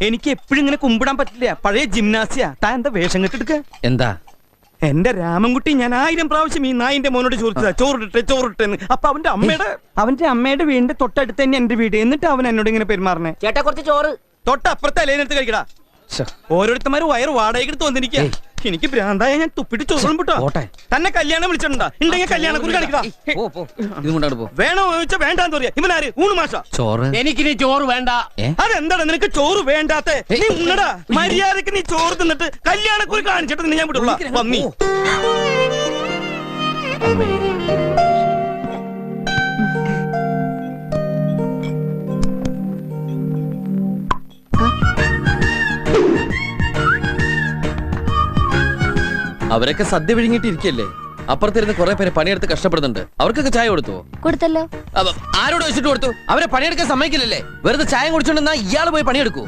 എനിക്ക് എപ്പോഴും ഇങ്ങനെ കുമ്പിടാൻ പറ്റില്ല. പഴയ ജിംനാസിയ. താൻ എന്താ വേഷം കെട്ടെടുക്ക? എന്താ എന്റെ രാമൻകുട്ടി ഞാൻ 1000 പ്രാവശ്യം ഈ നായിന്റെ മോനോട് ചോദിച്ചതാ ചോറിട്ടെന്ന്. അപ്പൊ അവന്റെ അമ്മയുടെ വീടിന്റെ തൊട്ടടുത്ത് തന്നെ എന്റെ വീട്. എന്നിട്ട് അവൻ എന്നോട് ഇങ്ങനെ പെരുമാറണേ. ചേട്ടാ കുറച്ച് ചോറ് തൊട്ടപ്പുറത്തെ അലേനെടുത്ത് കഴിക്കടാ. ഓരോരുത്തന്മാര് വയറ് വാടകയ്ക്ക് വന്നിരിക്കുക. എനിക്ക് ഭ്രാന്തായ ഞാൻ തുപ്പിട്ട് ചോറും വിട്ടോ. തന്നെ കല്യാണം വിളിച്ചിട്ടുണ്ടാ? ഉണ്ടെങ്കിൽ കല്യാണം കുറി കാണിക്കടാ. വേണോ ചോദിച്ചാ വേണ്ടാന്ന് പറയാ. ഇവനാര്? ഊണ് മാഷ. ചോറ് എനിക്കിനി ചോറ് വേണ്ട. അതെന്താണ് നിനക്ക് ചോറ് വേണ്ടാത്ത? നീ ഉണ്ണടാ. മര്യാദക്ക് നീ ചോറ് തിന്നിട്ട് കല്യാണക്കുറി കാണിച്ചിട്ട് നിന്നെ ഞാൻ വിടുള്ള വന്നി. അവരൊക്കെ സദ്യ വിഴുങ്ങിട്ടിരിക്കല്ലേ. അപ്പുറത്തിരുന്ന് കുറെ പേര് പണിയെടുത്ത് കഷ്ടപ്പെടുന്നുണ്ട്. അവർക്കൊക്കെ ചായ കൊടുത്തല്ലോ. ആരോട് വെച്ചിട്ട് കൊടുത്തു? അവരെ പണിയെടുക്കാൻ സമ്മതിക്കില്ലല്ലേ. വെറുതെ ചായ കുടിച്ചോണ്ടെന്നാ ഇയാള് പോയി പണിയെടുക്കൂ.